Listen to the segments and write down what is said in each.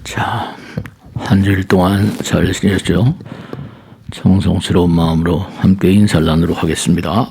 자, 한 주일 동안 잘 지내셨죠? 정성스러운 마음으로 함께 인사를 나누도록 하겠습니다.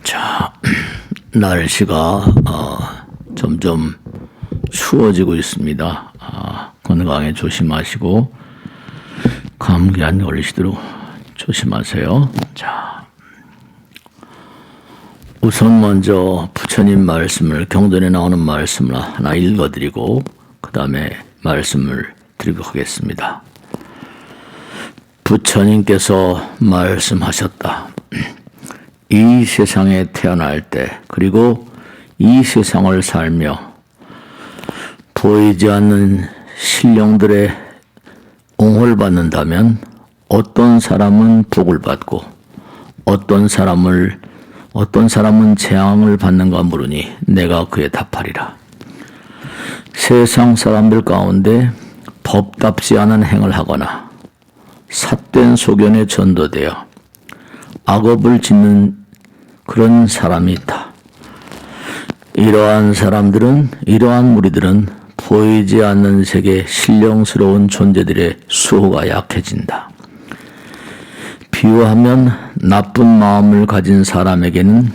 자, 날씨가 점점 추워지고 있습니다. 건강에 조심하시고 감기 안 걸리시도록 조심하세요. 자, 우선 먼저 부처님 말씀을, 경전에 나오는 말씀을 하나 읽어드리고 그 다음에 말씀을 드리도록 하겠습니다. 부처님께서 말씀하셨다. 이 세상에 태어날 때, 그리고 이 세상을 살며 보이지 않는 신령들의 옹호를 받는다면 어떤 사람은 복을 받고 어떤 사람은 재앙을 받는가 물으니 내가 그에 답하리라. 세상 사람들 가운데 법답지 않은 행을 하거나 삿된 소견에 전도되어 악업을 짓는 그런 사람이 있다. 이러한 무리들은 보이지 않는 세계 신령스러운 존재들의 수호가 약해진다. 비유하면 나쁜 마음을 가진 사람에게는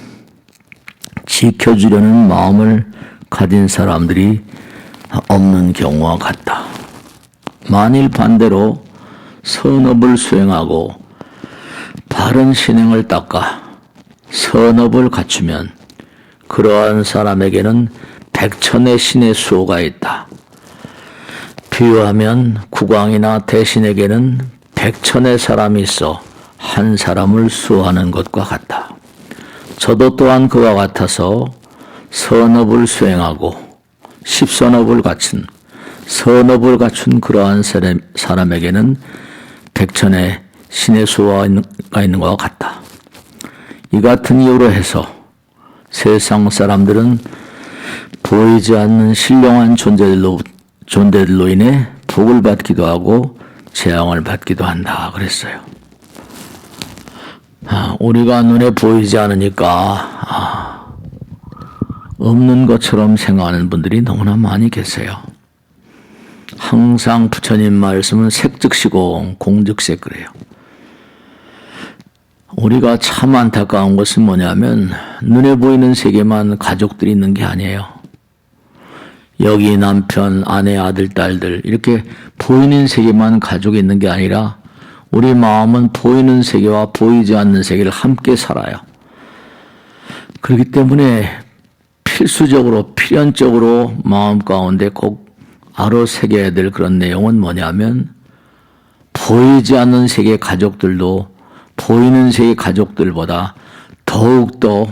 지켜주려는 마음을 가진 사람들이 없는 경우와 같다. 만일 반대로 선업을 수행하고 바른 신행을 닦아 선업을 갖추면 그러한 사람에게는 백천의 신의 수호가 있다. 비유하면 국왕이나 대신에게는 백천의 사람이 있어 한 사람을 수호하는 것과 같다. 저도 또한 그와 같아서 선업을 수행하고 십선업을 갖춘 그러한 사람에게는 백천의 신의 수호가 있는 것과 같다. 이 같은 이유로 해서 세상 사람들은 보이지 않는 신령한 존재들로 인해 복을 받기도 하고 재앙을 받기도 한다 그랬어요. 우리가 눈에 보이지 않으니까 없는 것처럼 생각하는 분들이 너무나 많이 계세요. 항상 부처님 말씀은 색즉시공 공즉색 그래요. 우리가 참 안타까운 것은 뭐냐면 눈에 보이는 세계만 가족들이 있는 게 아니에요. 여기 남편, 아내, 아들, 딸들 이렇게 보이는 세계만 가족이 있는 게 아니라 우리 마음은 보이는 세계와 보이지 않는 세계를 함께 살아요. 그렇기 때문에 필연적으로 마음 가운데 꼭 알아새겨야 될 그런 내용은 뭐냐면 보이지 않는 세계 가족들도 보이는 세계 가족들보다 더욱더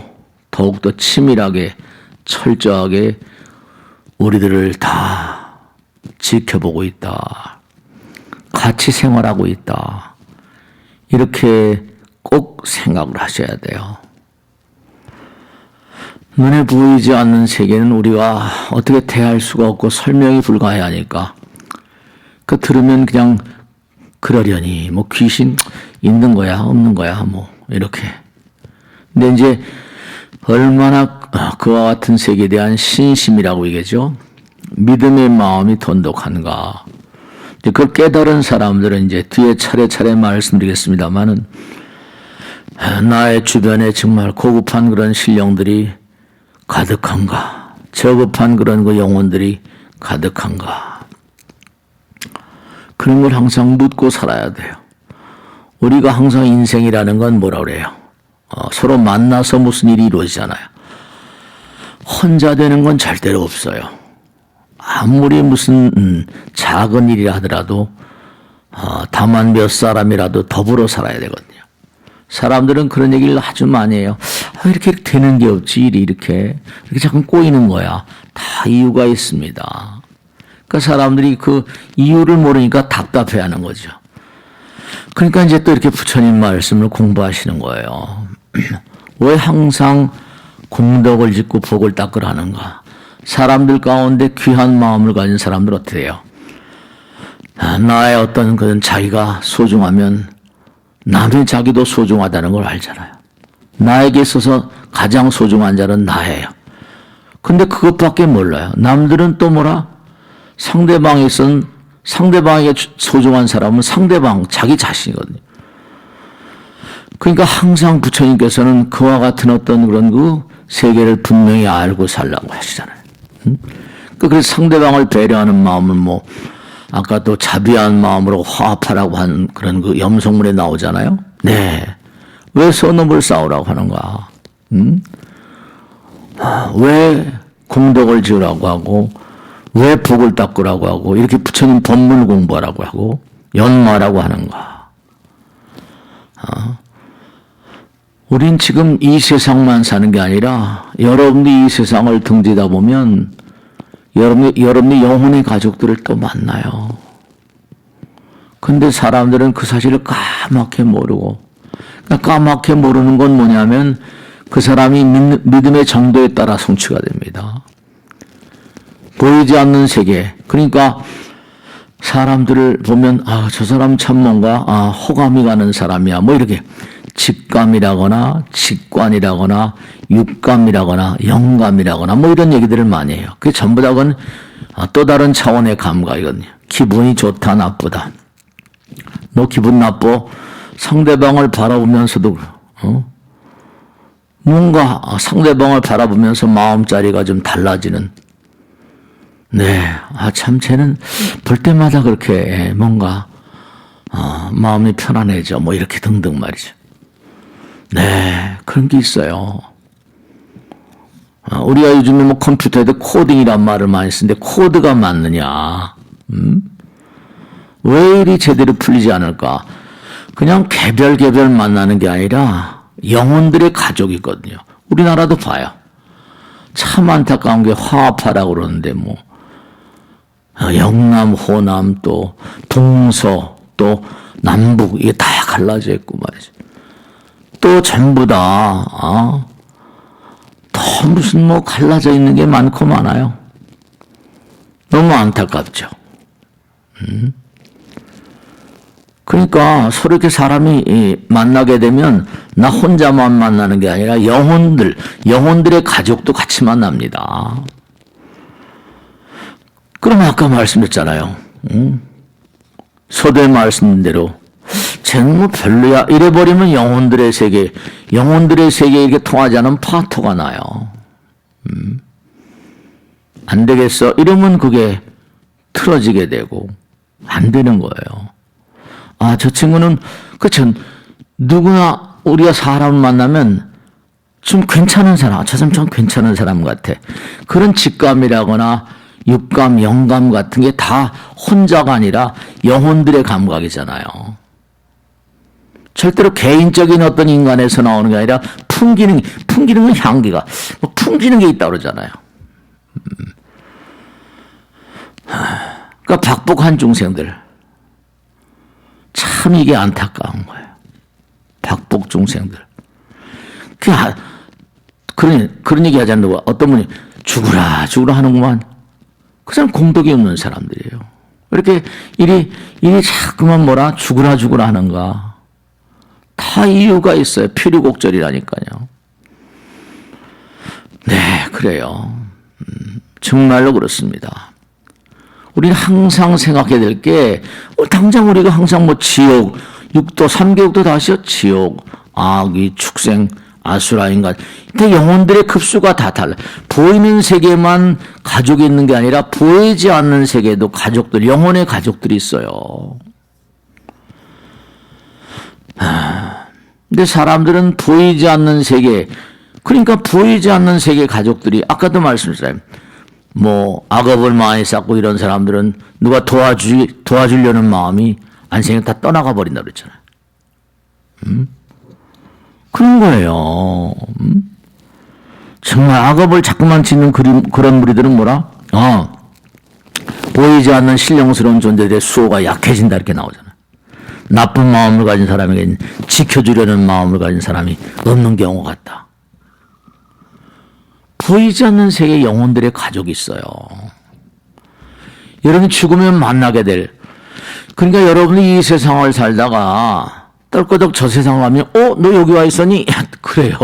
치밀하게 철저하게 우리들을 다 지켜보고 있다. 같이 생활하고 있다. 이렇게 꼭 생각을 하셔야 돼요. 눈에 보이지 않는 세계는 우리가 어떻게 대할 수가 없고 설명이 불가하니까 들으면 그냥 그러려니 귀신 있는 거야 없는 거야 이렇게. 근데 이제 얼마나 그와 같은 세계에 대한 신심이라고 얘기하죠. 믿음의 마음이 돈독한가. 그걸 깨달은 사람들은 이제 뒤에 차례차례 말씀드리겠습니다만은 나의 주변에 정말 고급한 그런 신령들이 가득한가, 저급한 그런 영혼들이 가득한가. 그런 걸 항상 묻고 살아야 돼요. 우리가 항상 인생이라는 건 뭐라 그래요? 서로 만나서 무슨 일이 이루어지잖아요. 혼자 되는 건 절대로 없어요. 아무리 무슨 작은 일이라 하더라도 다만 몇 사람이라도 더불어 살아야 되거든요. 사람들은 그런 얘기를 아주 많이 해요. 이렇게 되는 게 없지, 일이 이렇게 자꾸 꼬이는 거야. 다 이유가 있습니다. 그러니까 사람들이 그 이유를 모르니까 답답해하는 거죠. 그러니까 이제 또 이렇게 부처님 말씀을 공부하시는 거예요. 왜 항상 공덕을 짓고 복을 닦으라는가? 사람들 가운데 귀한 마음을 가진 사람들 어떻게 해요? 나의 어떤 그런 자기가 소중하면 남의 자기도 소중하다는 걸 알잖아요. 나에게 있어서 가장 소중한 자는 나예요. 근데 그것밖에 몰라요. 남들은 또 뭐라? 상대방에게 소중한 사람은 상대방, 자기 자신이거든요. 그러니까 항상 부처님께서는 그와 같은 어떤 그런 그 세계를 분명히 알고 살라고 하시잖아요. 그래서 상대방을 배려하는 마음은 뭐, 아까 또 자비한 마음으로 화합하라고 한 그런 그 염송문에 나오잖아요. 네. 왜 선업을 쌓으라고 하는가? 왜 공덕을 지으라고 하고, 왜 복을 닦으라고 하고, 이렇게 부처님 법문 공부하라고 하고, 연마라고 하는가? 우린 지금 이 세상만 사는 게 아니라 여러분이 이 세상을 등지다 보면 여러분이 영혼의 가족들을 또 만나요. 근데 사람들은 그 사실을 까맣게 모르고, 그러니까 까맣게 모르는 건 뭐냐면 그 사람이 믿음의 정도에 따라 성취가 됩니다. 보이지 않는 세계. 그러니까 사람들을 보면 저 사람 참 뭔가 호감이 가는 사람이야. 뭐 이렇게 직감이라거나 직관이라거나 육감이라거나 영감이라거나 뭐 이런 얘기들을 많이 해요. 그게 전부 다 그건 또 다른 차원의 감각이거든요. 기분이 좋다 나쁘다. 너 기분 나빠? 상대방을 바라보면서도 뭔가 상대방을 바라보면서 마음자리가 좀 달라지는. 네, 참 쟤는 볼 때마다 그렇게 뭔가 마음이 편안해져. 뭐 이렇게 등등 말이죠. 네, 그런 게 있어요. 우리가 요즘에 뭐 컴퓨터에도 코딩이란 말을 많이 쓰는데 코드가 맞느냐? 왜 일이 제대로 풀리지 않을까? 그냥 개별 만나는 게 아니라 영혼들의 가족이 있거든요. 우리나라도 봐요. 참 안타까운 게 화합하라고 그러는데 뭐 영남, 호남 또 동서 또 남북 이게 다 갈라져 있고 말이죠. 또 전부 다 무슨 뭐 갈라져 있는 게 많고 많아요. 너무 안타깝죠. 그러니까 서로 이렇게 사람이 만나게 되면 나 혼자만 만나는 게 아니라 영혼들의 가족도 같이 만납니다. 그럼 아까 말씀드렸잖아요. 서두에 말씀대로 쟤는 뭐 별로야 이래버리면 영혼들의 세계에 이렇게 통하지 않으면 파토가 나요. 안 되겠어 이러면 그게 틀어지게 되고 안 되는 거예요. 저 친구는 그쵸, 누구나 우리가 사람을 만나면 좀 괜찮은 사람, 저 사람 좀 괜찮은 사람 같아. 그런 직감이라거나 육감, 영감 같은 게 다 혼자가 아니라 영혼들의 감각이잖아요. 절대로 개인적인 어떤 인간에서 나오는 게 아니라 풍기는 건 향기가, 뭐 풍기는 게 있다고 그러잖아요. 그러니까 박복한 중생들. 참 이게 안타까운 거예요. 박복 중생들. 그런 얘기 하지 않는 거. 어떤 분이 죽으라 하는구만. 그 사람 공덕이 없는 사람들이에요. 이렇게 일이 자꾸만 뭐라 죽으라 하는가. 다 이유가 있어요. 필요곡절이라니까요. 네, 그래요. 정말로 그렇습니다. 우리는 항상 생각해야 될 게, 당장 우리가 항상 뭐 지옥, 6도, 3계육도 다시요. 지옥, 악귀, 축생, 아수라, 인간. 근데 영혼들의 급수가 다 달라요. 보이는 세계만 가족이 있는 게 아니라 보이지 않는 세계에도 가족들, 영혼의 가족들이 있어요. 근데 사람들은 보이지 않는 세계, 그러니까 보이지 않는 세계 가족들이, 아까도 말씀드렸잖아요. 뭐 악업을 많이 쌓고 이런 사람들은 누가 도와주려는 마음이 안 생겨 다 떠나가 버린다 그랬잖아요. 그런 거예요. 정말 악업을 자꾸만 짓는 그런 무리들은 뭐라? 보이지 않는 신령스러운 존재들의 수호가 약해진다 이렇게 나오잖아요. 나쁜 마음을 가진 사람에겐 지켜주려는 마음을 가진 사람이 없는 경우 같다. 보이지 않는 세계 영혼들의 가족이 있어요. 여러분 죽으면 만나게 될, 그러니까 여러분이 이 세상을 살다가 떨거덕 저 세상을 가면 너 여기 와 있었니? 그래요.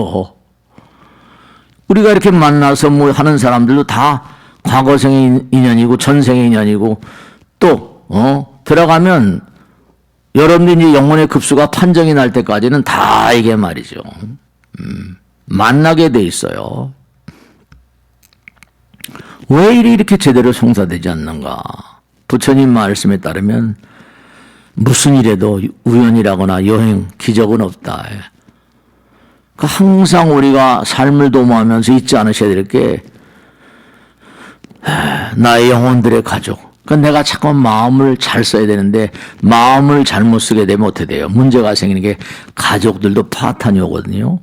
우리가 이렇게 만나서 뭐 하는 사람들도 다 과거생의 인연이고 전생의 인연이고 또 들어가면 여러분들이 이제 영혼의 급수가 판정이 날 때까지는 다 이게 말이죠. 만나게 돼 있어요. 왜 일이 이렇게 제대로 성사되지 않는가? 부처님 말씀에 따르면 무슨 일에도 우연이라거나 여행, 기적은 없다. 항상 우리가 삶을 도모하면서 잊지 않으셔야 될 게 나의 영혼들의 가족. 내가 자꾸 마음을 잘 써야 되는데 마음을 잘못 쓰게 되면 어떻게 돼요? 문제가 생기는 게 가족들도 파탄이 오거든요.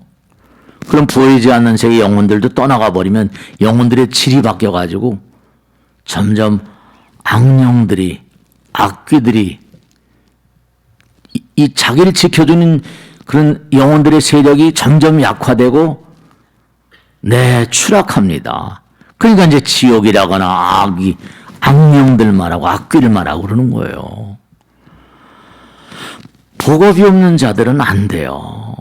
그럼 보이지 않는 세계 영혼들도 떠나가 버리면 영혼들의 질이 바뀌어가지고 점점 악령들이, 악귀들이 이 자기를 지켜주는 그런 영혼들의 세력이 점점 약화되고 추락합니다. 그러니까 이제 지옥이라거나 악령들 말하고 악귀를 말하고 그러는 거예요. 복업이 없는 자들은 안 돼요.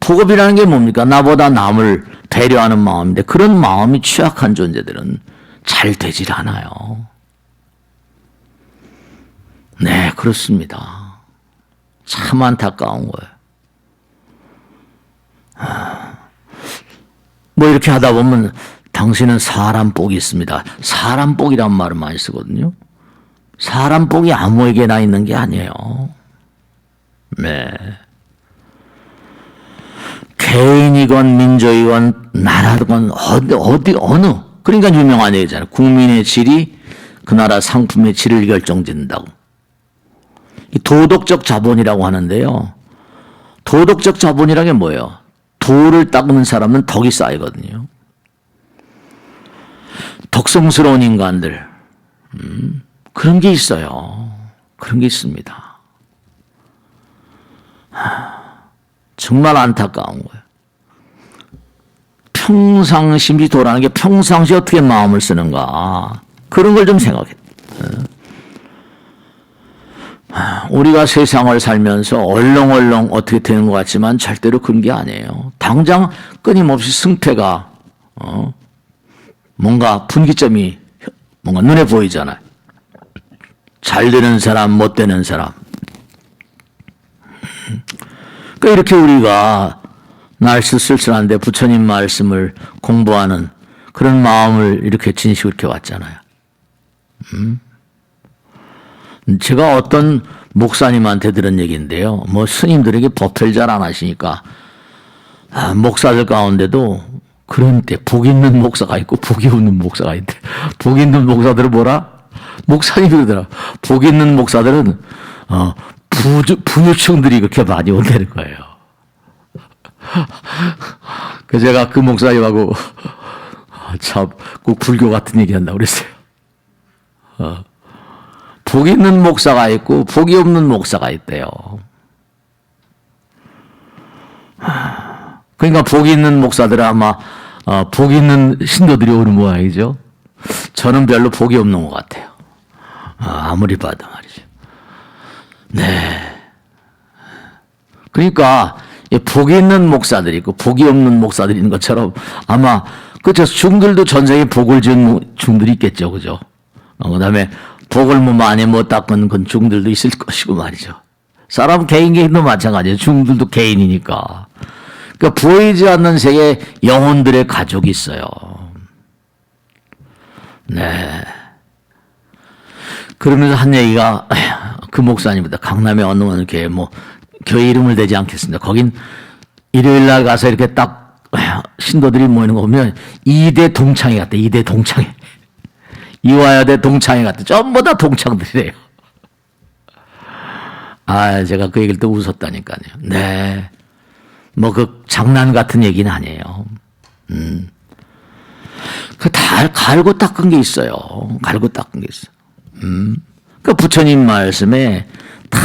복업이라는 게 뭡니까? 나보다 남을 배려하는 마음인데 그런 마음이 취약한 존재들은 잘 되질 않아요. 네, 그렇습니다. 참 안타까운 거예요. 뭐 이렇게 하다 보면 당신은 사람 복이 있습니다. 사람 복이란 말을 많이 쓰거든요. 사람 복이 아무에게나 있는 게 아니에요. 네. 개인이건 민족이건 나라건 어느 그러니까 유명한 얘기잖아요. 국민의 질이 그 나라 상품의 질을 결정짓는다고. 도덕적 자본이라고 하는데요. 도덕적 자본이라는 게 뭐예요? 도를 닦는 사람은 덕이 쌓이거든요. 덕성스러운 인간들 그런 게 있어요. 그런 게 있습니다. 정말 안타까운 거예요. 평상심이 도라는 게 평상시 어떻게 마음을 쓰는가 그런 걸 좀 생각해. 우리가 세상을 살면서 얼렁얼렁 어떻게 되는 것 같지만 절대로 그런 게 아니에요. 당장 끊임없이 승패가 뭔가 분기점이 뭔가 눈에 보이잖아요. 잘 되는 사람, 못 되는 사람. 그러니까 이렇게 우리가 날씨 쓸쓸한데 부처님 말씀을 공부하는 그런 마음을 이렇게 진식으로 이렇게 왔잖아요. 제가 어떤 목사님한테 들은 얘기인데요. 뭐 스님들에게 법회를 잘 안 하시니까 목사들 가운데도 그런 때 복 있는 목사가 있고 복이 없는 목사가 있대. 복 있는 목사들은 뭐라? 목사님이 그러더라. 복 있는 목사들은 부유층들이 그렇게 많이 온다는 거예요. 그래서 제가 그 목사님하고 참 꼭 불교 같은 얘기 한다고 그랬어요. 복 있는 목사가 있고 복이 없는 목사가 있대요. 그러니까 복이 있는 목사들은 아마 복이 있는 신도들이 오는 모양이죠. 저는 별로 복이 없는 것 같아요. 아무리 봐도 말이죠. 네. 그러니까 복이 있는 목사들이 있고 복이 없는 목사들이 있는 것처럼 아마 그렇죠. 중들도 전생에 복을 지은 중들이 있겠죠. 그죠? 그다음에 복을 뭐 많이 못 닦은 그 중들도 있을 것이고 말이죠. 사람 개인도 마찬가지예요. 중들도 개인이니까. 그러니까 보이지 않는 세계 영혼들의 가족이 있어요. 네. 그러면서 한 얘기가 그 목사님보다 강남의 어느 교회 교회 이름을 대지 않겠습니다. 거긴 일요일 날 가서 이렇게 딱 신도들이 모이는 거 보면 2대 동창회 같아. 2대 동창회. 이화여대 동창회 같아. 전부 다 동창들이래요. 제가 그 얘기를 또 웃었다니까요. 네. 그 장난 같은 얘기는 아니에요. 갈고 닦은 게 있어요. 갈고 닦은 게 있어요. 그 부처님 말씀에 다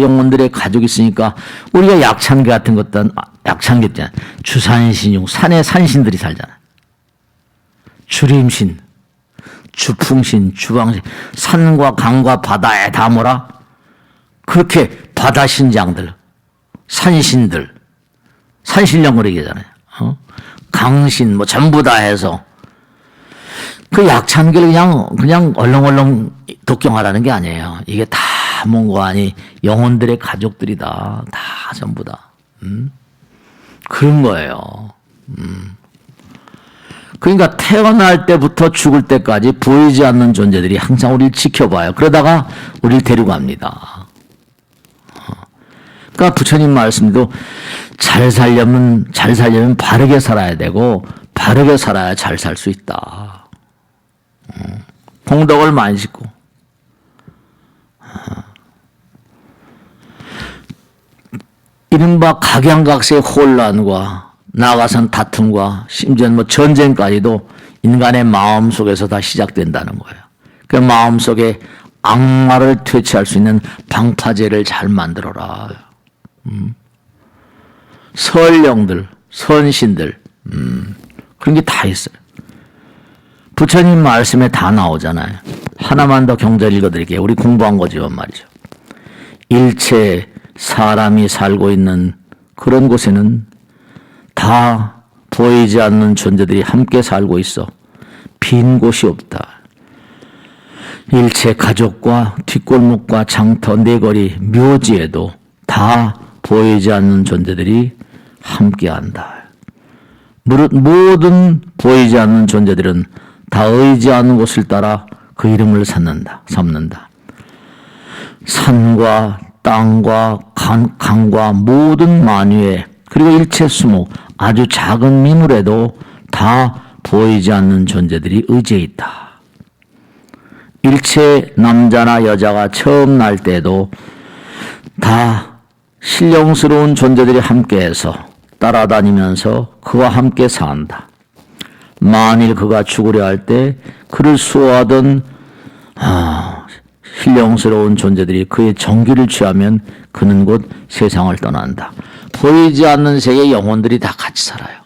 영혼들의 가족이 있으니까 우리가 약창계 같은 것도 약창계 있잖아요. 주산신용 산에 산신들이 살잖아요. 주림신, 주풍신, 주방신, 산과 강과 바다에 다 뭐라? 그렇게 바다 신장들, 산신들, 산신령으로 얘기하잖아요. 강신 뭐 전부 다 해서 그 약찬계를 그냥 얼렁얼렁 독경하라는 게 아니에요. 이게 다 뭔가 아니 영혼들의 가족들이다. 다 전부 다. 그런 거예요. 그러니까 태어날 때부터 죽을 때까지 보이지 않는 존재들이 항상 우리를 지켜봐요. 그러다가 우리를 데리고 갑니다. 그러니까 부처님 말씀도 잘 살려면 바르게 살아야 되고 바르게 살아야 잘 살 수 있다. 공덕을 많이 짓고 이른바 각양각색의 혼란과 나아가선 다툼과 심지어 뭐 전쟁까지도 인간의 마음 속에서 다 시작된다는 거예요. 그 마음 속에 악마를 퇴치할 수 있는 방파제를 잘 만들어라. 설령들, 선신들, 그런 게 다 있어요. 부처님 말씀에 다 나오잖아요. 하나만 더 경절 읽어드릴게요. 우리 공부한 거지만 말이죠. 일체 사람이 살고 있는 그런 곳에는 다 보이지 않는 존재들이 함께 살고 있어 빈 곳이 없다. 일체 가족과 뒷골목과 장터 네거리 묘지에도 다 보이지 않는 존재들이 함께한다. 모든 보이지 않는 존재들은 다 의지하는 곳을 따라 그 이름을 삼는다. 산과 땅과 강과 모든 만유에 그리고 일체 수목 아주 작은 미물에도 다 보이지 않는 존재들이 의지해 있다. 일체 남자나 여자가 처음 날 때도 다 신령스러운 존재들이 함께해서 따라다니면서 그와 함께 산다. 만일 그가 죽으려 할 때 그를 수호하던 신령스러운 존재들이 그의 정기를 취하면 그는 곧 세상을 떠난다. 보이지 않는 세계 영혼들이 다 같이 살아요.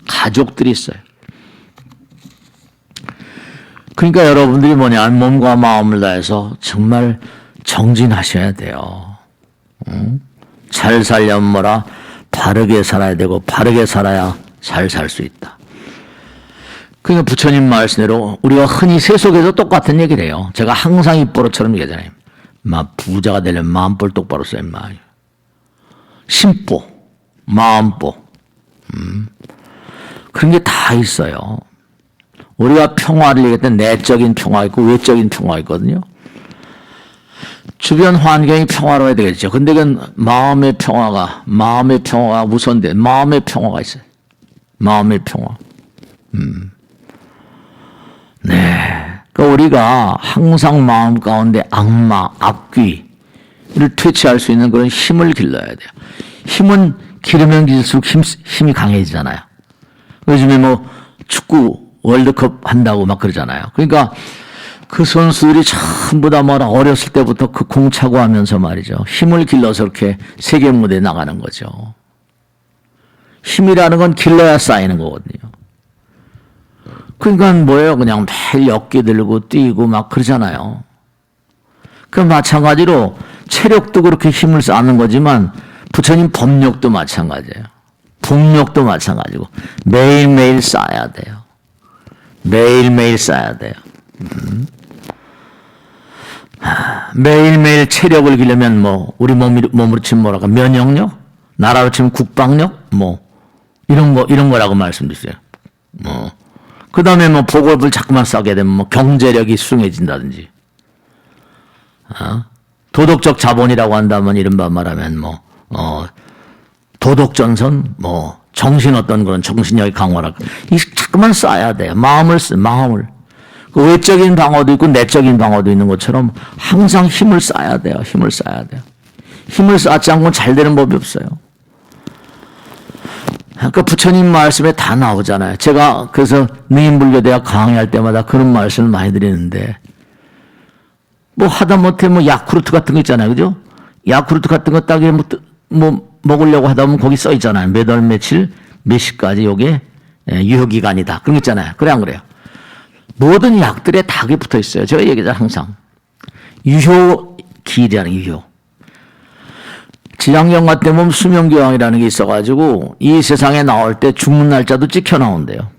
가족들이 있어요. 그러니까 여러분들이 몸과 마음을 다해서 정말 정진하셔야 돼요. 잘 살려면 바르게 살아야 되고 바르게 살아야 잘 살 수 있다. 그러니까 부처님 말씀대로 우리가 흔히 세속에서 똑같은 얘기를 해요. 제가 항상 입버릇처럼 얘기하잖아요. 부자가 되려면 마음볼 똑바로 써야 임마. 심보, 마음보. 그런 게 다 있어요. 우리가 평화를 얘기할 때 내적인 평화 있고 외적인 평화 있거든요. 주변 환경이 평화로워야 되겠죠. 근데 그 마음의 평화가 우선돼. 마음의 평화가 있어요. 마음의 평화. 네. 그러니까 우리가 항상 마음 가운데 악마, 악귀를 퇴치할 수 있는 그런 힘을 길러야 돼요. 힘은 기르면 길수록 힘이 강해지잖아요. 요즘에 축구 월드컵 한다고 막 그러잖아요. 그러니까 그 선수들이 전부 다 어렸을 때부터 그 공 차고 하면서 말이죠. 힘을 길러서 이렇게 세계 무대에 나가는 거죠. 힘이라는 건 길러야 쌓이는 거거든요. 그러니까 뭐예요? 그냥 매일 어깨 들고 뛰고 막 그러잖아요. 그 마찬가지로 체력도 그렇게 힘을 쌓는 거지만 부처님 법력도 마찬가지예요. 복력도 마찬가지고 매일매일 쌓아야 돼요. 매일매일 쌓아야 돼요. 매일매일 체력을 기르면 우리 몸으로 치면 면역력? 나라로 치면 국방력? 이런 거라고 말씀드렸어요. 그 다음에 복업을 자꾸만 쌓게 되면 경제력이 숭해진다든지, 도덕적 자본이라고 한다면 이른바 말하면 도덕전선, 정신 어떤 그런 정신력이 강화라. 이 자꾸만 쌓아야 돼요. 마음을. 그 외적인 방어도 있고 내적인 방어도 있는 것처럼 항상 힘을 쌓아야 돼요. 힘을 쌓아야 돼요. 힘을 쌓지 않고는 잘 되는 법이 없어요. 그러니까 부처님 말씀에 다 나오잖아요. 제가 그래서 능인불교대학 강의할 때마다 그런 말씀을 많이 드리는데 하다못해 야쿠르트 같은 거 있잖아요. 그죠? 야쿠르트 같은 거 딱에 뭐 먹으려고 하다 보면 거기 써 있잖아요. 몇 월 며칠 몇 시까지 요게 유효기간이다. 그런 거 있잖아요. 그래 안 그래요? 모든 약들에 닭이 붙어 있어요. 제가 얘기하잖아요. 항상. 유효기일이라는 유효. 지장경 같은 보면 수명교양이라는 게 있어가지고 이 세상에 나올 때 죽는 날짜도 찍혀 나온대요.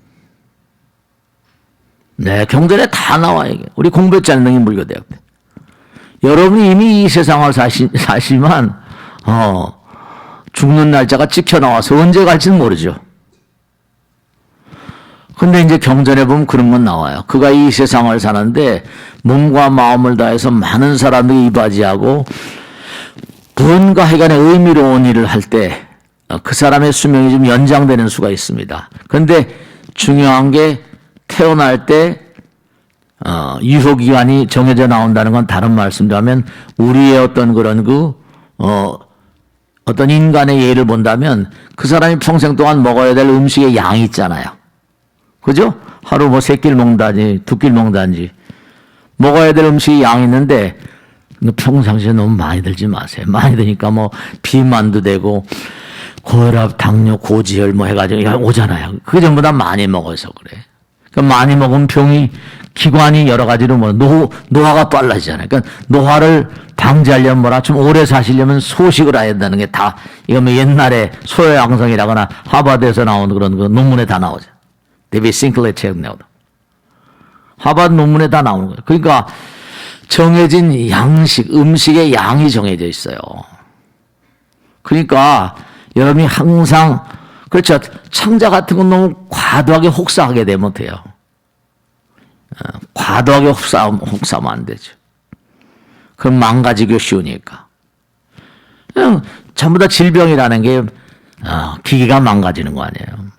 네, 경전에 다 나와요. 이게. 우리 공부했잖아요. 능인불교대학 때. 여러분이 이미 이 세상을 사시만 죽는 날짜가 찍혀 나와서 언제 갈지는 모르죠. 근데 이제 경전에 보면 그런 건 나와요. 그가 이 세상을 사는데 몸과 마음을 다해서 많은 사람들이 이바지하고 뭔가 하여간에 의미로운 일을 할 때 그 사람의 수명이 좀 연장되는 수가 있습니다. 그런데 중요한 게 태어날 때 유효기간이 정해져 나온다는 건 다른 말씀도 하면 우리의 어떤 그런 어떤 인간의 예를 본다면 그 사람이 평생 동안 먹어야 될 음식의 양이 있잖아요. 그죠? 하루 뭐 3끼를 먹는다든지 2끼를 먹는다든지 먹어야 될 음식이 양이 있는데 평상시에 너무 많이 들지 마세요. 많이 드니까 뭐 비만도 되고 고혈압, 당뇨, 고지혈 뭐 해가지고 오잖아요. 그게 전부 다 많이 먹어서 그래. 그러니까 많이 먹으면 병이 기관이 여러 가지로 뭐 노화가 빨라지잖아요. 그러니까 노화를 방지하려면 뭐라 좀 오래 사시려면 소식을 해야 된다는 게 다 이거 뭐 옛날에 소요양성이라거나 하버드에서 나온 그런 그 논문에 다 나오죠. 데이비드 싱클레어 책 나오다. 하버드 논문에 다 나오는 거예요. 그러니까 정해진 양식, 음식의 양이 정해져 있어요. 그러니까 여러분이 항상 그렇죠. 청자 같은 건 너무 과도하게 혹사하게 되면 못해요. 과도하게 혹사하면 안 되죠. 그럼 망가지기 쉬우니까. 그냥 전부 다 질병이라는 게 기계가 망가지는 거 아니에요.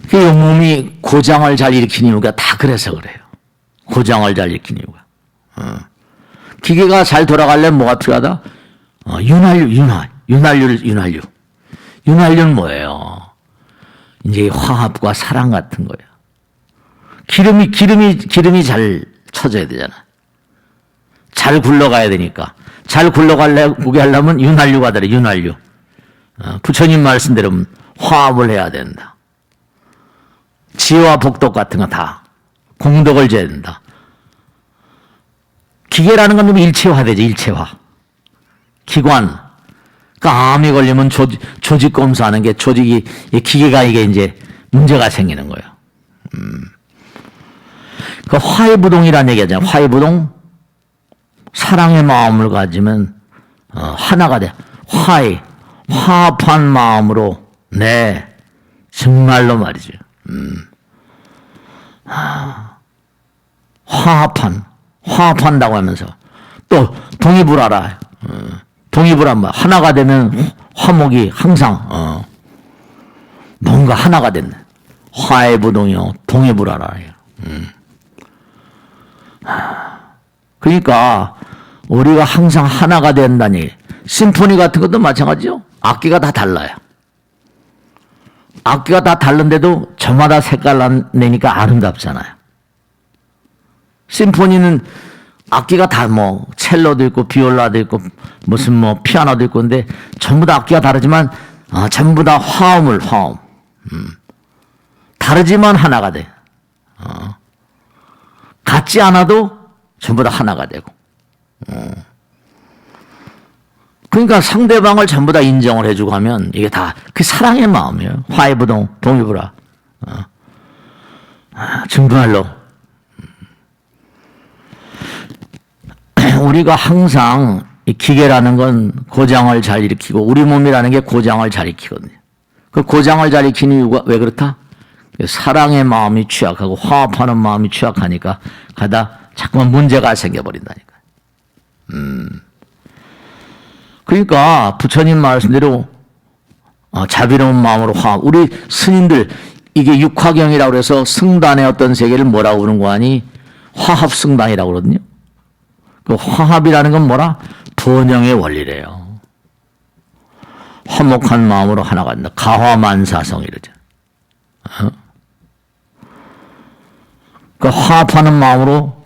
그 몸이 고장을 잘 일으키는 이유가 다 그래서 그래요. 고장을 잘 일으키는 이유가. 기계가 잘 돌아가려면 뭐가 필요하다? 윤활유는 뭐예요? 이제 화합과 사랑 같은 거예요. 기름이 잘 쳐져야 되잖아. 잘 굴러가야 되니까. 잘 굴러가게 하려면 윤활유가 들어, 윤활유. 부처님 말씀대로 화합을 해야 된다. 지혜와 복덕 같은 거 다 공덕을 줘야 된다. 기계라는 건 좀 일체화되죠, 일체화. 기관. 그러니까 암이 걸리면 조직 검사하는 게 조직이, 기계가 이게 이제 문제가 생기는 거예요. 그 화해부동이라는 얘기 하잖아요. 화해부동. 사랑의 마음을 가지면, 하나가 돼. 화합한 마음으로, 네. 정말로 말이죠. 화합한다고 하면서 또 동의불하라. 동의불하면 하나가 되면 화목이 항상 뭔가 하나가 된다. 화해부동이요 동의불하라. 그러니까 우리가 항상 하나가 된다니. 심포니 같은 것도 마찬가지죠. 악기가 다 달라요. 악기가 다 다른데도 저마다 색깔 내니까 아름답잖아요. 심포니는 악기가 다 뭐 첼로도 있고 비올라도 있고 무슨 뭐 피아노도 있고 근데 전부 다 악기가 다르지만 전부 다 화음. 다르지만 하나가 돼. 같지 않아도 전부 다 하나가 되고. 그러니까 상대방을 전부 다 인정을 해주고 하면 이게 다 그 사랑의 마음이에요. 화해부동, 동의불하. 정말로. 우리가 항상 이 기계라는 건 고장을 잘 일으키고 우리 몸이라는 게 고장을 잘 일으키거든요. 그 고장을 잘 일으키는 이유가 왜 그렇다? 사랑의 마음이 취약하고 화합하는 마음이 취약하니까 가다 자꾸만 문제가 생겨버린다니까. 그러니까 부처님 말씀대로 자비로운 마음으로 화합. 우리 스님들 이게 육화경이라고 해서 승단의 어떤 세계를 뭐라고 그러는 거 아니? 화합승단이라고 그러거든요. 그 화합이라는 건 뭐라? 번영의 원리래요. 화목한 마음으로 하나가 된다. 가화만사성 이러죠. 그 화합하는 마음으로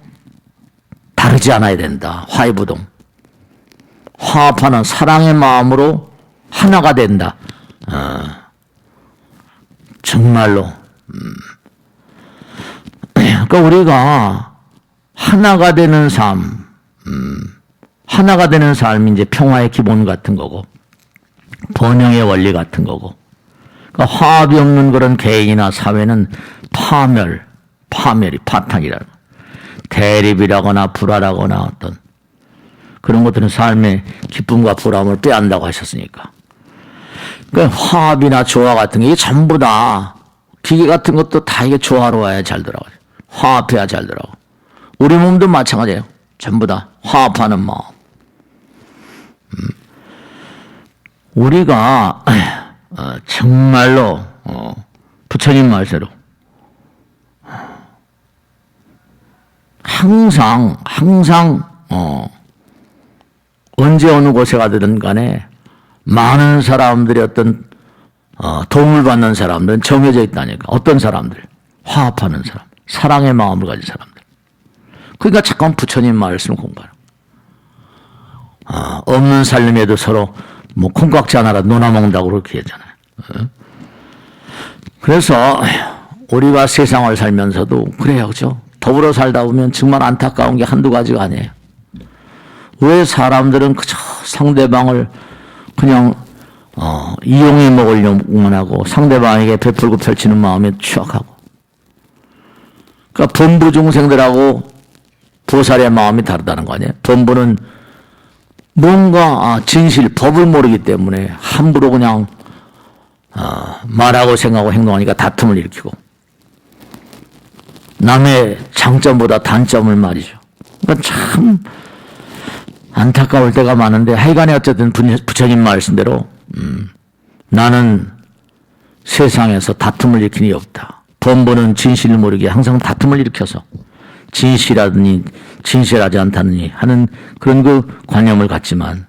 다르지 않아야 된다. 화해부동. 화합하는 사랑의 마음으로 하나가 된다. 정말로. 그러니까 우리가 하나가 되는 삶, 하나가 되는 삶이 이제 평화의 기본 같은 거고, 번영의 원리 같은 거고, 그러니까 화합이 없는 그런 개인이나 사회는 파멸이 파탄이라는, 대립이라거나 불화라거나 어떤 그런 것들은 삶의 기쁨과 보람을 빼앗는다고 하셨으니까. 그러니까 화합이나 조화 같은 게 이게 전부 다 기계 같은 것도 다 이게 조화로워야 잘 들어가요. 화합해야 잘 들어가고. 우리 몸도 마찬가지예요. 전부 다 화합하는 마음. 우리가 정말로 부처님 말대로 항상 언제 어느 곳에 가든 간에 많은 사람들이 어떤 도움을 받는 사람들은 정해져 있다니까. 어떤 사람들? 화합하는 사람, 사랑의 마음을 가진 사람들. 그러니까 잠깐 부처님 말씀을 공부하는. 없는 살림에도 서로 뭐 콩깍지 하나라 논아먹는다고 그렇게 하잖아요. 그래서 우리가 세상을 살면서도 그래요, 그죠? 더불어 살다 보면 정말 안타까운 게 한두 가지가 아니에요. 왜 사람들은 그저 상대방을 그냥 이용해 먹으려고만 하고 상대방에게 베풀고 펼치는 마음에 추악하고. 그러니까 범부 중생들하고 보살의 마음이 다르다는 거 아니에요? 범부는 뭔가 진실, 법을 모르기 때문에 함부로 그냥 말하고 생각하고 행동하니까 다툼을 일으키고, 남의 장점보다 단점을 말이죠. 그러니까 참 안타까울 때가 많은데, 하여간에 어쨌든 부처님 말씀대로 나는 세상에서 다툼을 일으키니 없다. 범부는 진실을 모르게 항상 다툼을 일으켜서 진실하더니 진실하지 않다느니 하는 그런 그 관념을 갖지만,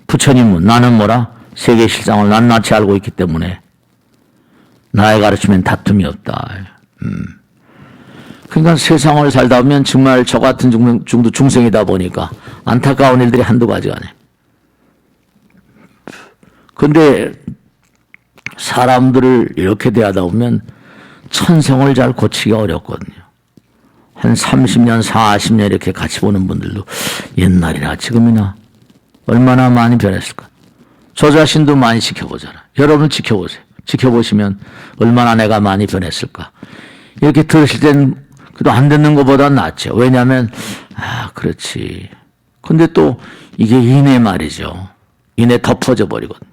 부처님은 나는 뭐라? 세계 실상을 낱낱이 알고 있기 때문에 나의 가르침엔 다툼이 없다. 그러니까 세상을 살다 보면 정말 저 같은 중도 중생이다 보니까 안타까운 일들이 한두 가지가 아니에요. 그런데 사람들을 이렇게 대하다 보면 천성을 잘 고치기가 어렵거든요. 한 30년, 40년 이렇게 같이 보는 분들도 옛날이나 지금이나 얼마나 많이 변했을까. 저 자신도 많이 지켜보잖아요. 여러분 지켜보세요. 지켜보시면 얼마나 내가 많이 변했을까. 이렇게 들으실 땐 그래도 안 듣는 것보다 낫죠. 왜냐하면 그렇지. 근데 또 이게 인해 말이죠. 인해 덮어져 버리거든요.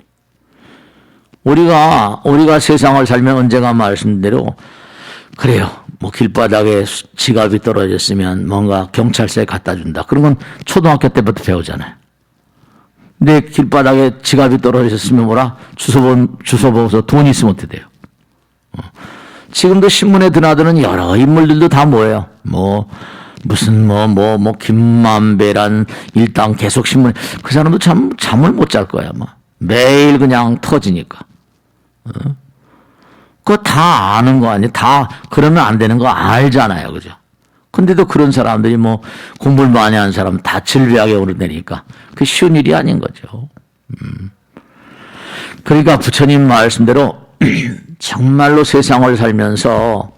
우리가 세상을 살면 언제가 말씀대로 그래요. 뭐 길바닥에 지갑이 떨어졌으면 뭔가 경찰서에 갖다 준다. 그런 건 초등학교 때부터 배우잖아요. 근데 길바닥에 지갑이 떨어졌으면 뭐라? 주소 보고서 돈 있으면 어떻게 돼요? 지금도 신문에 드나드는 여러 인물들도 다 뭐예요? 무슨 김만배란 일당 계속 신문에, 그 사람도 잠을 못 잘 거야, 아마. 매일 그냥 터지니까. 그거 다 아는 거 아니에요? 다 그러면 안 되는 거 알잖아요, 그죠? 근데도 그런 사람들이 공부를 많이 하는 사람 다 질비하게 오르내니까 그 쉬운 일이 아닌 거죠. 그러니까 부처님 말씀대로 정말로 세상을 살면서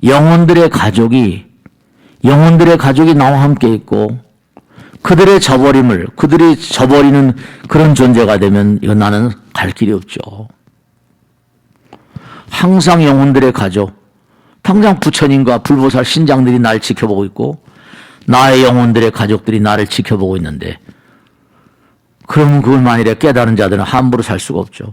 영혼들의 가족이 나와 함께 있고, 그들이 저버리는 그런 존재가 되면 이건 나는 갈 길이 없죠. 항상 영혼들의 가족, 당장 부처님과 불보살 신장들이 날 지켜보고 있고 나의 영혼들의 가족들이 나를 지켜보고 있는데, 그러면 그걸 만일에 깨달은 자들은 함부로 살 수가 없죠.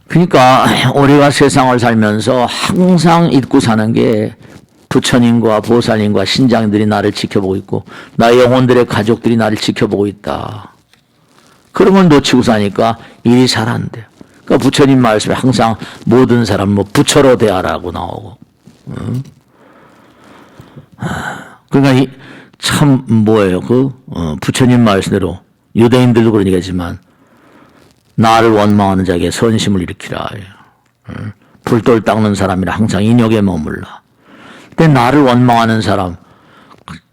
그러니까 우리가 세상을 살면서 항상 잊고 사는 게 부처님과 보살님과 신장들이 나를 지켜보고 있고 나의 영혼들의 가족들이 나를 지켜보고 있다. 그런 걸 놓치고 사니까 일이 잘 안 돼요. 그러니까 부처님 말씀에 항상 모든 사람 부처로 대하라고 나오고. 그러니까 참 뭐예요? 부처님 말씀대로 유대인들도 그런 얘기하지만 나를 원망하는 자에게 선심을 일으키라. 불돌 닦는 사람이라 항상 인욕에 머물라. 근데 나를 원망하는 사람,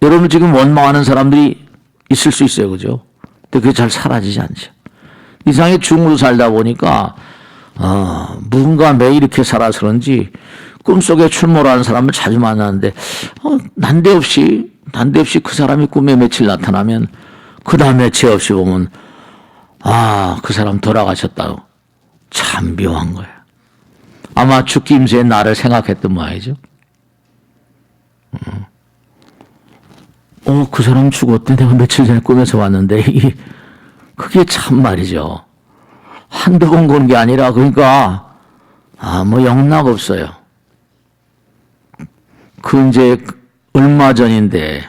여러분 지금 원망하는 사람들이 있을 수 있어요. 그죠? 근데 그게 잘 사라지지 않죠. 이상하게 중으로 살다 보니까, 뭔가 매일 이렇게 살아서 그런지 꿈속에 출몰하는 사람을 자주 만나는데, 난데없이 그 사람이 꿈에 며칠 나타나면, 그 다음에 죄 없이 보면, 그 사람 돌아가셨다고. 참 묘한 거예요. 아마 죽기 임수에 나를 생각했던 모양이죠. 그 사람 죽었대. 내가 며칠 전에 꿈에서 왔는데, 그게 참 말이죠. 한두 번 본 게 아니라, 그러니까, 뭐 영락 없어요. 이제 얼마 전인데,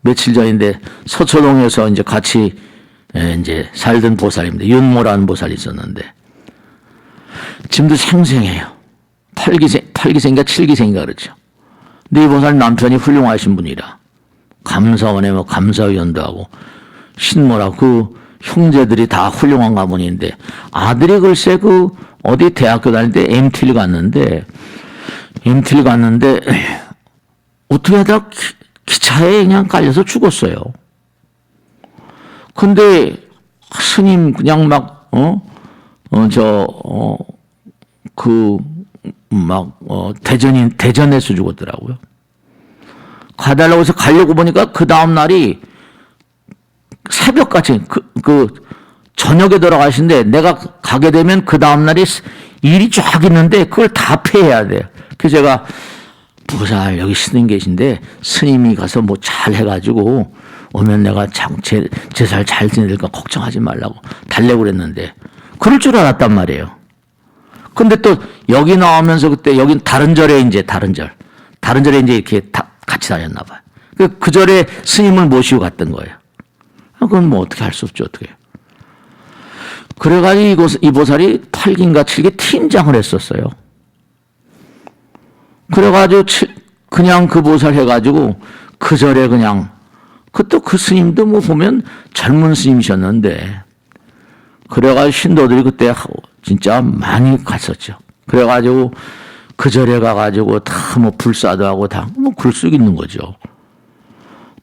며칠 전인데, 서초동에서 이제 같이 이제 살던 보살입니다. 윤모라는 보살이 있었는데, 지금도 생생해요. 8기생인가 7기생인가 그렇죠. 근데 이 보살 남편이 훌륭하신 분이라, 감사원에 뭐 감사위원도 하고, 신모라고 그 형제들이 다 훌륭한 가문인데, 아들이 글쎄 어디 대학교 다닐 때 MT를 갔는데, 어떻게 하다 기차에 그냥 깔려서 죽었어요. 근데 스님 그냥 대전에서 죽었더라고요. 가달라고 해서 가려고 보니까 그 다음날이 새벽같이 저녁에 돌아가신데, 내가 가게 되면 그 다음날이 일이 쫙 있는데 그걸 다 폐해야 돼요. 그래서 제가 보살 여기 스님 계신데 스님이 가서 뭐 잘 해가지고 오면 내가 제살 잘 지내니까 걱정하지 말라고 달래고 그랬는데, 그럴 줄 알았단 말이에요. 근데 또 여기 나오면서 그때 여긴 다른 절에 이제 이렇게 같이 다녔나 봐요. 그 절에 스님을 모시고 갔던 거예요. 그건 뭐 어떻게 할 수 없죠, 어떻게. 그래가지고 이 보살이 8기인가 7기 팀장을 했었어요. 그래가지고 그냥 그 보살 해가지고 그 절에 그냥, 그 스님도 뭐 보면 젊은 스님이셨는데, 그래가지고 신도들이 그때 진짜 많이 갔었죠. 그래가지고 그 절에 가가지고 다 뭐 불사도 하고 다 뭐 그럴 수 있는 거죠.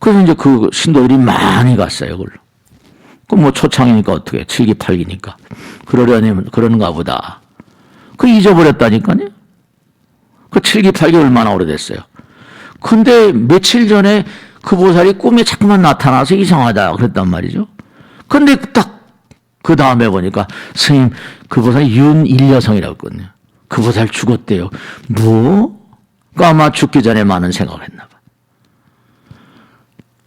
그래서 이제 그 신도들이 많이 갔어요, 그걸로. 뭐 초창이니까 어떻게, 7기, 8기니까. 그러는가 보다. 잊어버렸다니까요. 7기, 8기 얼마나 오래됐어요. 근데 며칠 전에 그 보살이 꿈에 자꾸만 나타나서 이상하다 그랬단 말이죠. 근데 딱 그 다음에 보니까 스님, 그 보살이 윤일여성이라고 했거든요. 그 보살 죽었대요. 뭐? 아마 죽기 전에 많은 생각을 했나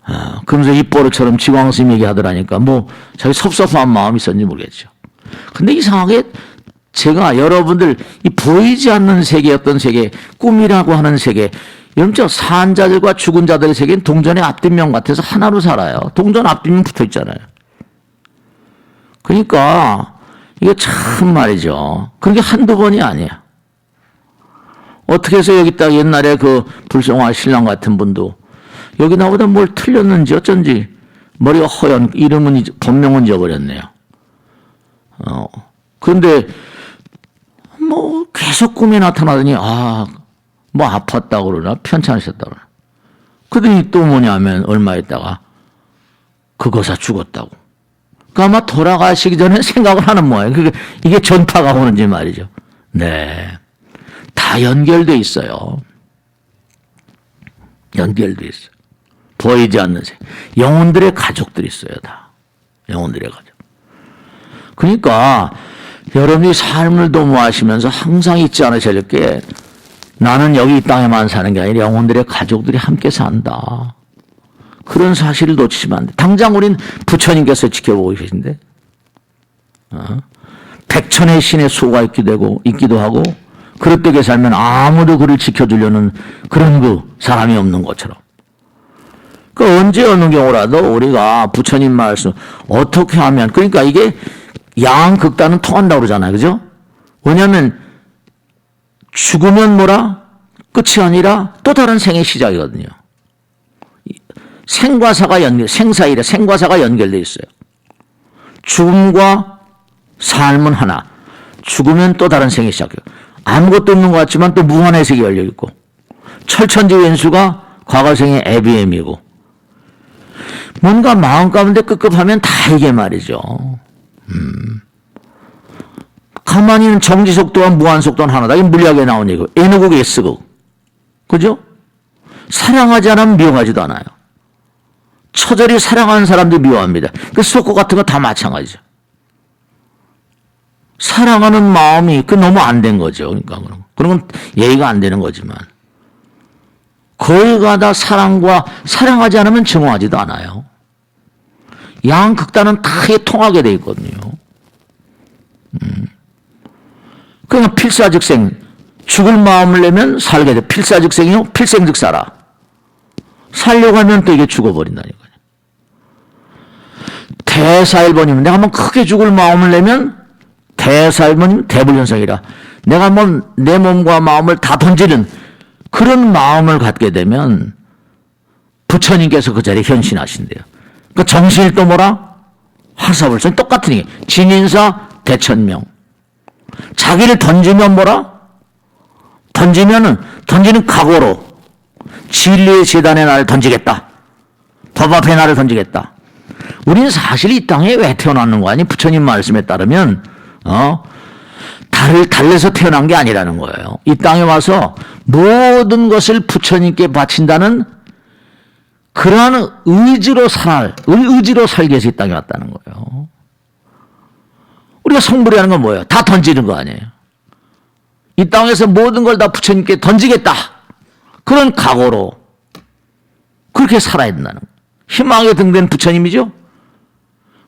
봐. 그러면서 입보르처럼 지광스님 얘기하더라니까 뭐 자기 섭섭한 마음이 있었는지 모르겠죠. 근데 이상하게 제가 여러분들 이 보이지 않는 세계, 어떤 세계, 꿈이라고 하는 세계, 여러분 산 자들과 죽은 자들의 세계는 동전의 앞뒷면 같아서 하나로 살아요. 동전 앞뒷면 붙어 있잖아요. 그러니까 이게 참 말이죠. 그게 한두 번이 아니야. 어떻게 해서 여기 딱 옛날에 그 불성화 신랑 같은 분도 여기 나보다 뭘 틀렸는지 어쩐지 머리가 허연, 이름은 본명은 잊어버렸네요. 그런데 뭐 계속 꿈에 나타나더니 뭐 아팠다고 그러나 편찮으셨다고 그러나. 그러더니 또 뭐냐면 얼마 있다가 그거사 죽었다고. 아마 돌아가시기 전에 생각을 하는 모양이에요. 이게 전파가 오는지 말이죠. 네. 다 연결돼 있어요. 연결돼 있어요. 보이지 않는 세계. 영혼들의 가족들이 있어요, 다. 영혼들의 가족. 그러니까 여러분이 삶을 도모하시면서 항상 잊지 않으셔야 될 게, 나는 여기 이 땅에만 사는 게 아니라 영혼들의 가족들이 함께 산다. 그런 사실을 놓치면 안 돼. 당장 우린 부처님께서 지켜보고 계신데, 백천의 신의 수가 있기도 하고, 그릇되게 살면 아무도 그를 지켜주려는 그런 사람이 없는 것처럼. 언제 어느 경우라도 우리가 부처님 말씀 어떻게 하면, 그러니까 이게 양극단은 통한다고 그러잖아요. 그죠? 왜냐하면 죽으면 끝이 아니라 또 다른 생의 시작이거든요. 생과 사가 생과 사가 연결되어 있어요. 죽음과 삶은 하나. 죽으면 또 다른 생의 시작이에요. 아무것도 없는 것 같지만 또 무한의 세계 열려 있고, 철천지 왼수가 과거생의 ABM이고, 뭔가 마음 가운데 끄급하면 다 이게 말이죠. 가만히는 정지속도와 무한속도는 하나다. 이게 물리학에 나온 얘기고. N극, S극. 그죠? 사랑하지 않으면 미워하지도 않아요. 처절히 사랑하는 사람도 미워합니다. 그 수도권 같은 거 다 마찬가지죠. 사랑하는 마음이 그 너무 안 된 거죠. 그러니까 그런 건 예의가 안 되는 거지만 거기 가다 사랑하지 않으면 증오하지도 않아요. 양극단은 다 통하게 돼 있거든요. 그러니까 필사즉생, 죽을 마음을 내면 살게 돼. 필사즉생이요, 필생즉 살아. 살려고 하면 또 이게 죽어버린다니까요. 대사일본이면 내가 한번 크게 죽을 마음을 내면 대사일본이면 대불현성이라. 내가 한번 내 몸과 마음을 다 던지는 그런 마음을 갖게 되면 부처님께서 그 자리에 현신하신대요. 그 정신이 또 뭐라? 화사불성 똑같은 얘기. 진인사 대천명. 자기를 던지면 뭐라? 던지는 각오로 진리의 재단에 나를 던지겠다. 법 앞에 나를 던지겠다. 우리는 사실 이 땅에 왜 태어났는 거 아니? 부처님 말씀에 따르면 달을 달래서 태어난 게 아니라는 거예요. 이 땅에 와서 모든 것을 부처님께 바친다는 그러한 의지로 살기 위해서 이 땅에 왔다는 거예요. 우리가 성불이라는 건 뭐예요? 다 던지는 거 아니에요. 이 땅에서 모든 걸 다 부처님께 던지겠다. 그런 각오로 그렇게 살아야 된다는 거예요. 희망의 등대는 부처님이죠.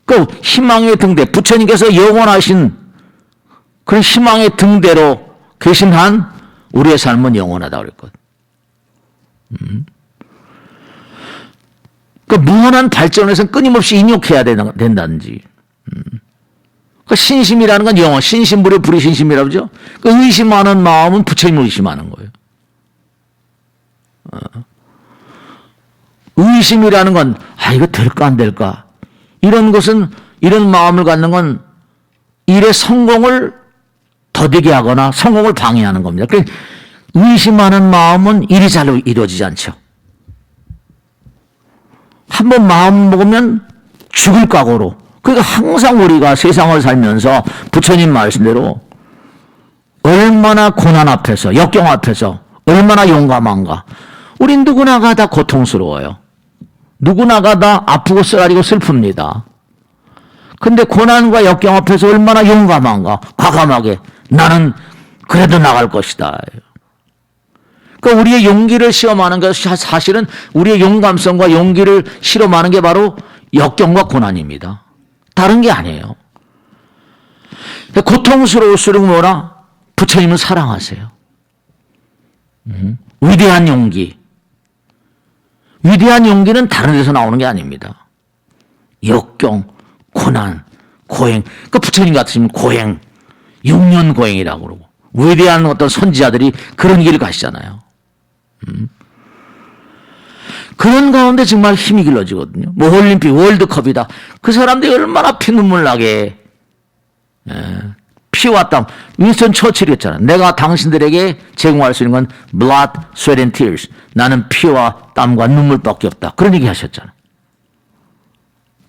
그 희망의 등대, 부처님께서 영원하신 그런 희망의 등대로 계신 한 우리의 삶은 영원하다 그랬거든. 그 무한한 발전에서 끊임없이 인욕해야 된다든지. 그 신심이라는 건 영원, 신심불의 불의신심이라고 그러죠. 그 의심하는 마음은 부처님을 의심하는 거예요. 의심이라는 건, 이거 될까 안 될까? 이런 것은, 이런 마음을 갖는 건 일의 성공을 더디게 하거나 성공을 방해하는 겁니다. 그러니까 의심하는 마음은 일이 잘 이루어지지 않죠. 한번 마음 먹으면 죽을 각오로. 그러니까 항상 우리가 세상을 살면서 부처님 말씀대로 얼마나 고난 앞에서, 역경 앞에서 얼마나 용감한가. 우린 누구나가 다 고통스러워요. 누구나가 다 아프고 쓰라리고 슬픕니다. 근데 고난과 역경 앞에서 얼마나 용감한가. 과감하게 나는 그래도 나갈 것이다. 그러니까 우리의 용기를 시험하는 것이 사실은 우리의 용감성과 용기를 실험하는 게 바로 역경과 고난입니다. 다른 게 아니에요. 고통스러울수록 뭐라? 부처님은 사랑하세요. 위대한 용기. 위대한 용기는 다른 데서 나오는 게 아닙니다. 역경, 고난, 고행. 그 부처님 같으시면 고행, 6년 고행이라고 그러고. 위대한 어떤 선지자들이 그런 길을 가시잖아요. 그런 가운데 정말 힘이 길러지거든요. 뭐 올림픽, 월드컵이다. 그 사람들이 얼마나 피눈물 나게. 피와 땀. 윈스턴 처칠이 했잖아. 내가 당신들에게 제공할 수 있는 건 blood, sweat and tears. 나는 피와 땀과 눈물밖에 없다. 그런 얘기 하셨잖아.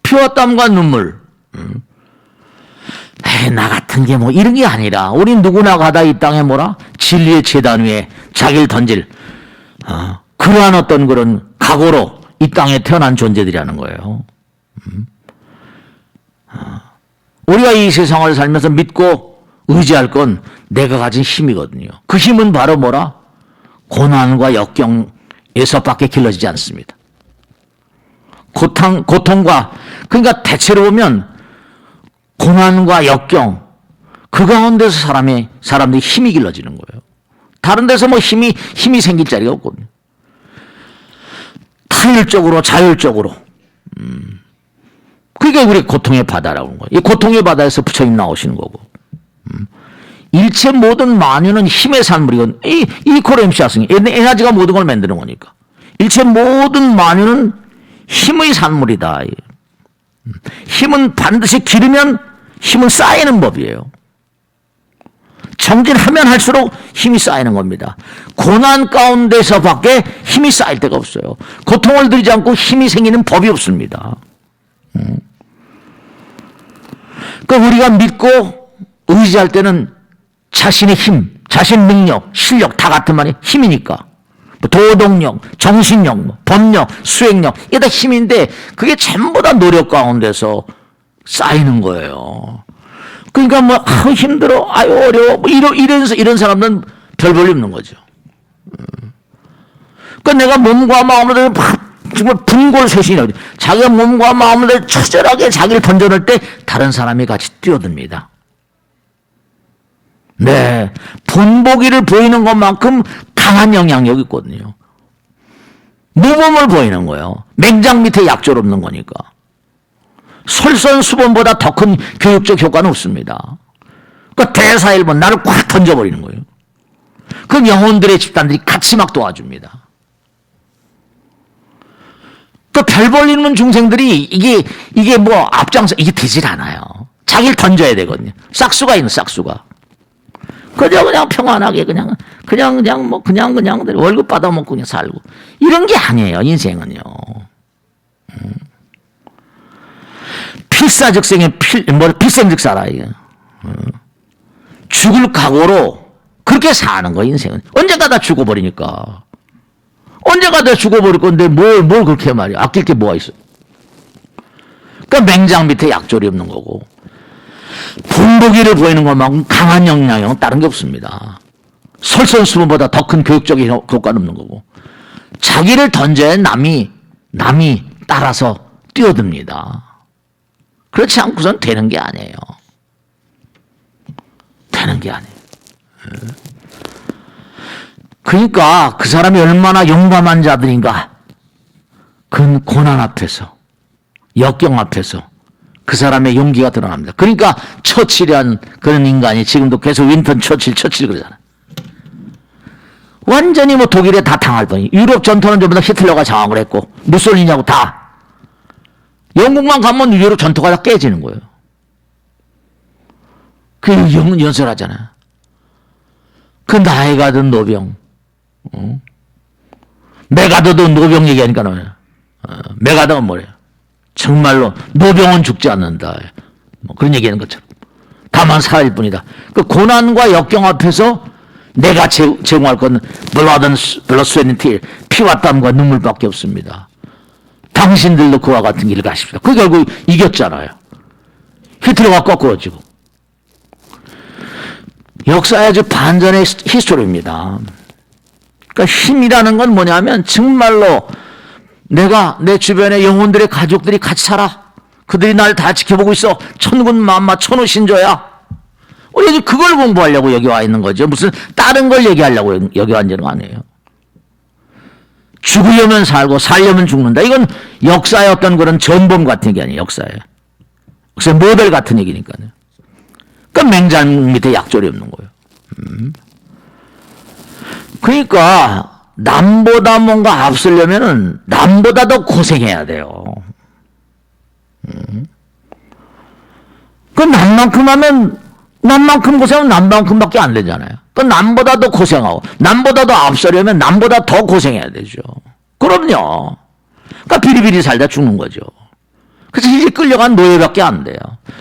피와 땀과 눈물. 나 같은 게 뭐 이런 게 아니라 우린 누구나 가다 이 땅에 뭐라? 진리의 재단 위에 자기를 던질 그러한 어떤 그런 각오로 이 땅에 태어난 존재들이라는 거예요. 우리가 이 세상을 살면서 믿고 의지할 건 내가 가진 힘이거든요. 그 힘은 바로 뭐라? 고난과 역경에서밖에 길러지지 않습니다. 고통과 그러니까 대체로 보면 고난과 역경 그 가운데서 사람들이 힘이 길러지는 거예요. 다른 데서 뭐 힘이 생길 자리가 없거든요. 타율적으로 자율적으로. 그게 우리 고통의 바다라고 하는 거예요. 이 고통의 바다에서 부처님 나오시는 거고. 일체 모든 만유는 힘의 산물이건 이 코렘시아승이 에너지가 모든 걸 만드는 거니까. 일체 모든 만유는 힘의 산물이다. 힘은 반드시 기르면 힘은 쌓이는 법이에요. 정진하면 할수록 힘이 쌓이는 겁니다. 고난 가운데서밖에 힘이 쌓일 데가 없어요. 고통을 들이지 않고 힘이 생기는 법이 없습니다. 그러니까 우리가 믿고 의지할 때는 자신의 힘, 자신 능력, 실력 다 같은 말이 힘이니까. 도덕력, 정신력, 법력, 수행력 이게 다 힘인데 그게 전부 다 노력 가운데서 쌓이는 거예요. 그러니까 뭐 힘들어, 아유 어려워, 뭐 이런 사람들은 별 볼일 없는 거죠. 그러니까 내가 몸과 마음을 정말 분골쇄신이라고 자기가 몸과 마음을 처절하게 자기를 던져놓을 때 다른 사람이 같이 뛰어듭니다. 네, 본보기를 보이는 것만큼 강한 영향력이 있거든요. 모범을 보이는 거예요. 맹장 밑에 약졸 없는 거니까. 솔선수범보다 더 큰 교육적 효과는 없습니다. 그러니까 대사일본 나를 꽉 던져버리는 거예요. 그럼 영혼들의 집단들이 같이 막 도와줍니다. 또 별 벌리는 중생들이 이게 뭐 앞장서 이게 되질 않아요. 자기를 던져야 되거든요. 싹수가 있는 싹수가. 그냥 평안하게 그냥 월급 받아먹고 그냥 살고 이런 게 아니에요. 인생은요. 필사즉생에 필생즉사라 이게. 죽을 각오로 그렇게 사는 거 인생은. 언젠가 다 죽어버리니까. 언젠가 다 죽어버릴 건데 뭘 그렇게 말이야. 아낄 게 뭐가 있어. 그러니까 맹장 밑에 약졸이 없는 거고. 본보기를 보이는 것만큼 강한 영향력은 다른 게 없습니다. 솔선수범보다 더 큰 교육적인 효과는 없는 거고. 자기를 던져야 남이 따라서 뛰어듭니다. 그렇지 않고선 되는 게 아니에요. 되는 게 아니에요. 그러니까 그 사람이 얼마나 용감한 자들인가. 그 고난 앞에서, 역경 앞에서 그 사람의 용기가 드러납니다. 그러니까 처칠이란 그런 인간이 지금도 계속 윈턴 처칠 그러잖아요. 완전히 뭐 독일에 다 당할 뻔히. 유럽 전투는 전부 다 히틀러가 장악을 했고 무솔리니하고 다. 영국만 가면 유럽 전투가 다 깨지는 거예요. 그 연설하잖아요. 그 나이가 든 노병. 메가더도 노병 얘기하니까 메가더가 뭐래요? 정말로 노병은 죽지 않는다. 뭐 그런 얘기하는 것처럼. 다만 살아일 뿐이다. 그 고난과 역경 앞에서 내가 제공할 건 blood, sweat and tear. 피와 땀과 눈물밖에 없습니다. 당신들도 그와 같은 길을 가십시다. 그 결국 이겼잖아요. 히틀러가 거꾸로지고. 역사의 아주 반전의 히스토리입니다. 그러니까 힘이라는 건 뭐냐면 정말로 내가 내 주변의 영혼들의 가족들이 같이 살아. 그들이 날 다 지켜보고 있어. 천군 만마 천우 신조야. 우리 그걸 공부하려고 여기 와 있는 거죠. 무슨 다른 걸 얘기하려고 여기 완전히 아니에요. 죽으려면 살고 살려면 죽는다. 이건 역사의 어떤 그런 전범 같은 게 아니에요. 역사의 모델 같은 얘기니까요. 그러니까 맹장 밑에 약졸이 없는 거예요. 그러니까 남보다 뭔가 앞서려면은 남보다 더 고생해야 돼요. 그 남만큼 하면 남만큼 고생하면 남만큼밖에 안 되잖아요. 그 남보다 더 고생하고 남보다 더 앞서려면 남보다 더 고생해야 되죠. 그럼요. 그러니까 비리비리 살다 죽는 거죠. 그래서 이제 끌려간 노예밖에 안 돼요.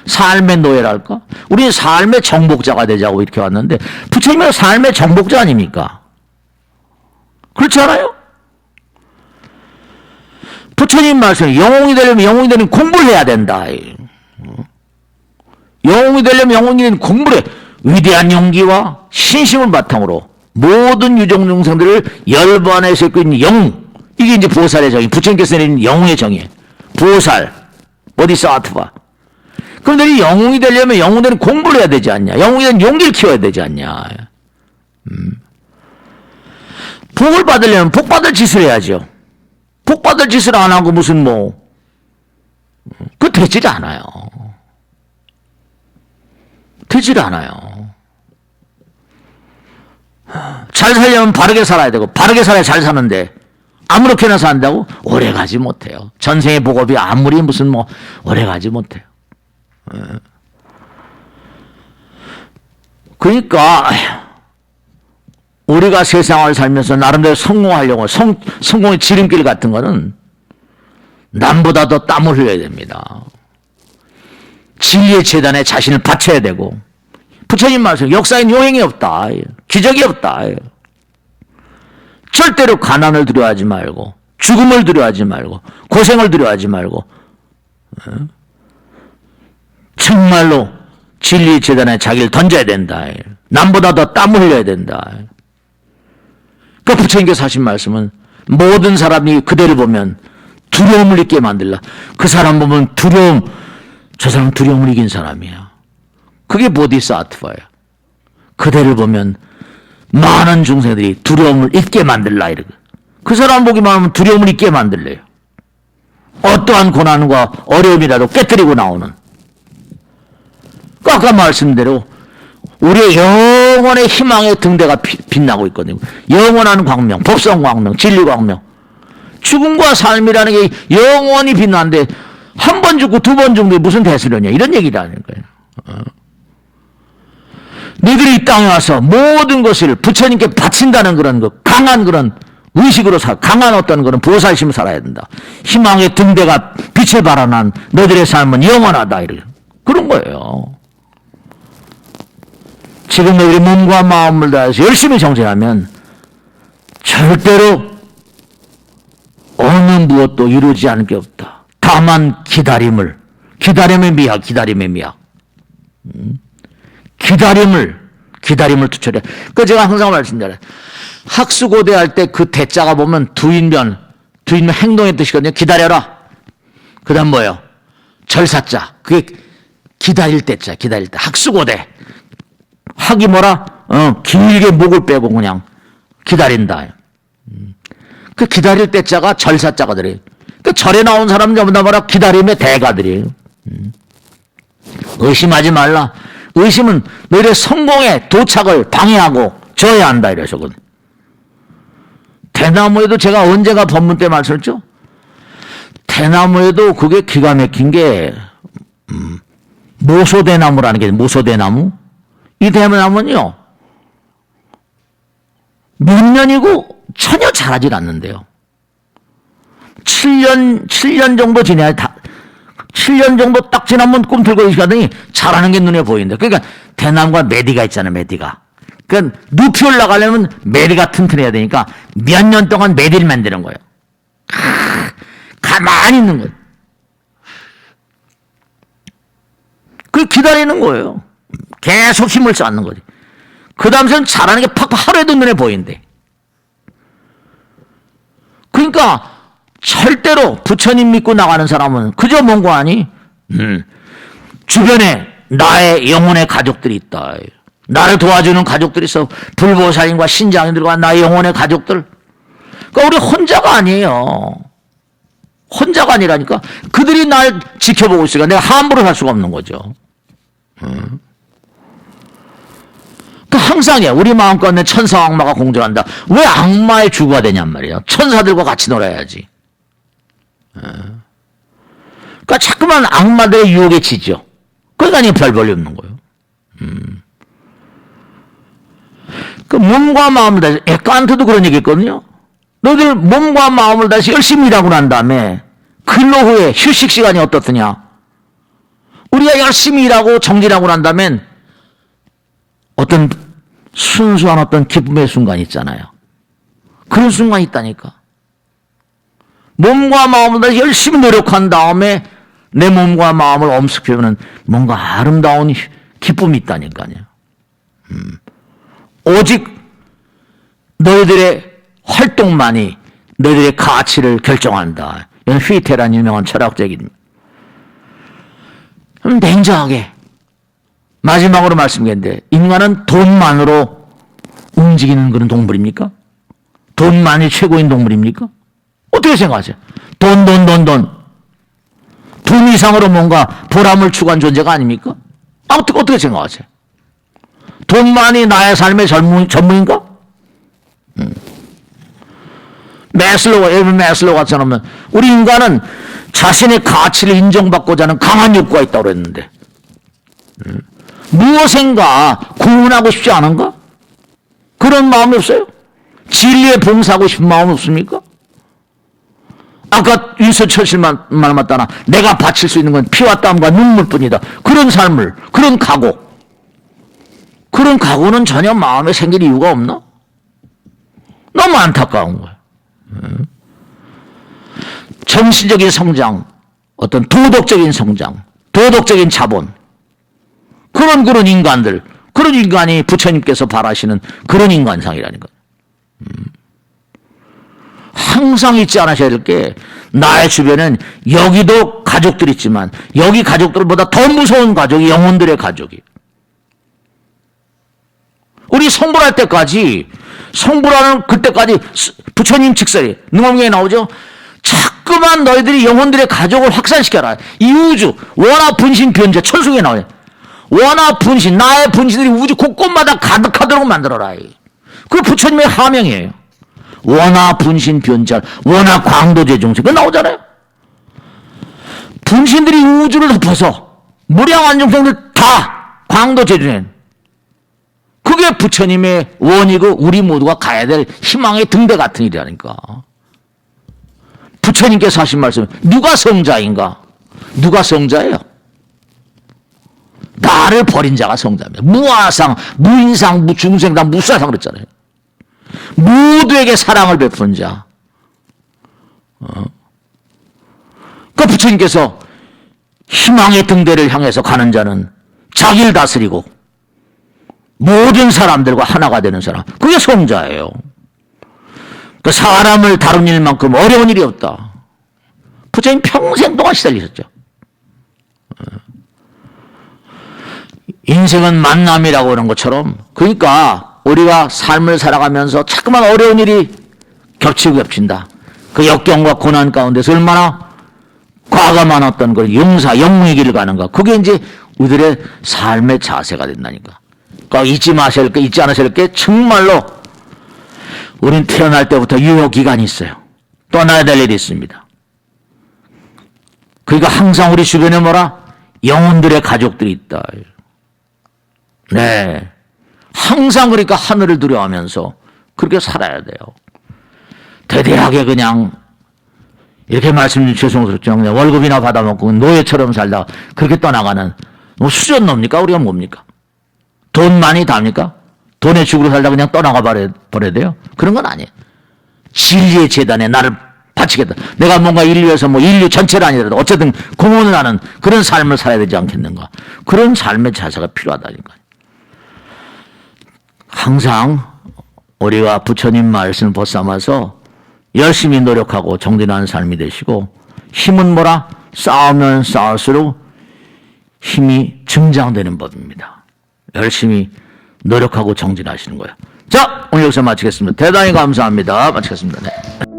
삶의 노예랄까? 우리는 삶의 정복자가 되자고 이렇게 왔는데 부처님은 삶의 정복자 아닙니까? 그렇지 않아요? 부처님 말씀에 영웅이 되려면 공부를 해야 된다. 영웅이 되려면 영웅이 공부를 해. 위대한 용기와 신심을 바탕으로 모든 유종중생들을 열반에서 있고 있는 영웅. 이게 이제 보살의 정의. 부처님께서 내린 영웅의 정의. 보살. 보디사트바. 그런데 이 영웅이 되려면 영웅들은 공부를 해야 되지 않냐. 영웅이 되면 용기를 키워야 되지 않냐. 복을 받으려면 복 받을 짓을 해야죠. 복 받을 짓을 안 하고 무슨 그거 되질 않아요. 되질 않아요. 잘 살려면 바르게 살아야 되고 바르게 살아야 잘 사는데 아무렇게나 산다고 오래 가지 못해요. 전생의 복업이 아무리 무슨 오래 가지 못해요. 그러니까 우리가 세상을 살면서 나름대로 성공하려고 성공의 지름길 같은 거는 남보다 더 땀을 흘려야 됩니다. 진리의 재단에 자신을 바쳐야 되고, 부처님 말씀 역사엔 요행이 없다, 기적이 없다. 절대로 가난을 두려워하지 말고, 죽음을 두려워하지 말고, 고생을 두려워하지 말고, 정말로 진리의 재단에 자기를 던져야 된다. 남보다 더 땀을 흘려야 된다. 그 부처님께서 하신 말씀은 모든 사람이 그대를 보면 두려움을 잊게 만들라. 그 사람 보면 저 사람 두려움을 이긴 사람이야. 그게 보디사트바야. 그대를 보면 많은 중생들이 두려움을 잊게 만들라. 이러고. 그 사람 보기만 하면 두려움을 잊게 만들래요. 어떠한 고난과 어려움이라도 깨뜨리고 나오는. 아까 말씀대로 우리의 영원의 희망의 등대가 빛나고 있거든요. 영원한 광명, 법성 광명, 진리 광명. 죽음과 삶이라는 게 영원히 빛나는데 한 번 죽고 두 번 죽는 게 무슨 대수련이야. 이런 얘기라는 거예요. 너희들이 이 땅에 와서 모든 것을 부처님께 바친다는 그런 강한 그런 의식으로 강한 어떤 그런 보살심을 살아야 된다. 희망의 등대가 빛을 발하는 너희들의 삶은 영원하다. 이런 그런 거예요. 지금 너희들이 몸과 마음을 다해서 열심히 정진하면 절대로 어느 무엇도 이루지 않을 게 없다. 다만 기다림의 미학. 기다림을 투철해. 그 제가 항상 말씀드려요. 학수고대할 때 그 대자가 보면 두인면 행동의 뜻이거든요. 기다려라. 그 다음 뭐예요? 절사자. 그게 기다릴 때자. 학수고대. 학이 뭐라? 길게 목을 빼고 그냥 기다린다. 그 기다릴 때자가 절사자가 들어요. 그 절에 나온 사람 전부 다 뭐라? 기다림의 대가들이에요. 의심하지 말라. 의심은 너희의 성공의 도착을 방해하고 져야 한다. 이러셨거든. 대나무에도 제가 언제가 법문 때 말씀했죠? 대나무에도 그게 기가 막힌 게 모소대나무라는 게 모소대나무. 이 대나무는요. 몇 년이고 전혀 자라질 않는데요. 7년 정도 지나야 7년 정도 딱 지나면 꿈틀고 가더니 자라는 게 눈에 보인다. 그러니까 대나무가 매디가 있잖아요, 매디가. 그러니까 눕히 올라가려면 매디가 튼튼해야 되니까 몇 년 동안 매디를 만드는 거예요. 가만히 있는 거예요. 그 기다리는 거예요. 계속 힘을 쌓는 거지. 그 다음에는 자라는 게 팍팍 하루에도 눈에 보인대. 그러니까 절대로 부처님 믿고 나가는 사람은 그저 뭔가 아니? 주변에 나의 영혼의 가족들이 있다. 나를 도와주는 가족들이 있어. 불보살님과 신장님들과 나의 영혼의 가족들. 그러니까 우리 혼자가 아니에요. 혼자가 아니라니까. 그들이 날 지켜보고 있으니까 내가 함부로 할 수가 없는 거죠. 항상 우리 마음가운데 천사 악마가 공존한다. 왜 악마의 주가 되냔 말이에요. 천사들과 같이 놀아야지. 그러니까 자꾸만 악마들의 유혹에 지죠. 그러니까 별 볼이 없는 거예요. 그 몸과 마음을 다해서 에칸트도 그런 얘기 했거든요. 너희들 몸과 마음을 다해서 열심히 일하고 난 다음에 근로 후에 휴식 시간이 어떻느냐. 우리가 열심히 일하고 정진하고 난 다음엔 어떤 순수한 어떤 기쁨의 순간이 있잖아요. 그런 순간이 있다니까. 몸과 마음을 다해서 열심히 노력한 다음에 내 몸과 마음을 엄습해보는 뭔가 아름다운 기쁨이 있다니까요. 오직 너희들의 활동만이 너희들의 가치를 결정한다. 이건 휘테라는 유명한 철학적 얘기입니다. 냉정하게 마지막으로 말씀드렸는데 인간은 돈만으로 움직이는 그런 동물입니까? 돈만이 최고인 동물입니까? 어떻게 생각하세요? 돈 이상으로 뭔가 보람을 추구한 존재가 아닙니까? 어떻게 생각하세요? 돈만이 나의 삶의 전무인가? 매슬로우 같이 하면 우리 인간은 자신의 가치를 인정받고자 하는 강한 욕구가 있다고 그랬는데 무엇인가 구원하고 싶지 않은가? 그런 마음이 없어요? 진리에 봉사하고 싶은 마음 없습니까? 아까 윤석철 씨 말 맞다나 내가 바칠 수 있는 건 피와 땀과 눈물뿐이다. 그런 삶을, 그런 각오. 그런 각오는 전혀 마음에 생길 이유가 없나? 너무 안타까운 거예요. 정신적인 성장, 어떤 도덕적인 성장, 도덕적인 자본, 그런 인간들, 그런 인간이 부처님께서 바라시는 그런 인간상이라니까. 항상 잊지 않으셔야 될 게, 나의 주변엔 여기도 가족들 있지만 여기 가족들보다 더 무서운 가족이 영혼들의 가족이. 우리 성불할 때까지, 성불하는 그때까지 부처님 직설이 능엄경에 나오죠. 자꾸만 너희들이 영혼들의 가족을 확산시켜라. 이 우주 원화 분신 변제 천승에 나와요. 원화 분신, 나의 분신들이 우주 곳곳마다 가득하도록 만들어라. 그 부처님의 하명이에요. 원화 분신 변절, 원화 광도제 중생. 그거 나오잖아요. 분신들이 우주를 덮어서 무량한 중생들 다 광도제 중생. 그게 부처님의 원이고 우리 모두가 가야 될 희망의 등대 같은 일이라니까. 부처님께서 하신 말씀, 누가 성자인가? 누가 성자예요? 나를 버린 자가 성자입니다. 무아상, 무인상, 무중생상, 무사상 그랬잖아요. 모두에게 사랑을 베푼 자. 그 부처님께서 희망의 등대를 향해서 가는 자는 자기를 다스리고 모든 사람들과 하나가 되는 사람. 그게 성자예요. 그 사람을 다룬 일만큼 어려운 일이 없다. 부처님 평생 동안 시달리셨죠. 인생은 만남이라고 하는 것처럼, 그러니까 우리가 삶을 살아가면서 자꾸만 어려운 일이 겹치고 겹친다. 그 역경과 고난 가운데서 얼마나 과감한 어떤 그 용사, 영웅의 길을 가는가. 그게 이제 우리들의 삶의 자세가 된다니까. 그러니까 잊지 않으셔야 할 게 정말로 우린 태어날 때부터 유효기간이 있어요. 떠나야 될 일이 있습니다. 그러니까 항상 우리 주변에 뭐라? 영혼들의 가족들이 있다. 네. 항상 그러니까 하늘을 두려워하면서 그렇게 살아야 돼요. 대대하게 그냥 이렇게 말씀 죄송스럽죠. 그냥 월급이나 받아먹고 노예처럼 살다 그렇게 떠나가는 뭐 수전 놈입니까? 우리가 뭡니까? 돈 많이 답니까? 돈에 죽으러 살다 그냥 떠나가 버려야 돼요? 그런 건 아니에요. 진리의 재단에 나를 바치겠다. 내가 뭔가 인류에서 뭐 인류 전체를 아니더라도 어쨌든 공헌을 하는 그런 삶을 살아야 되지 않겠는가. 그런 삶의 자세가 필요하다니까요. 항상 우리가 부처님 말씀을 벗삼아서 열심히 노력하고 정진하는 삶이 되시고, 힘은 뭐라? 쌓으면 쌓을수록 힘이 증장되는 법입니다. 열심히 노력하고 정진하시는 거예요. 자, 오늘 여기서 마치겠습니다. 대단히 감사합니다. 마치겠습니다. 네.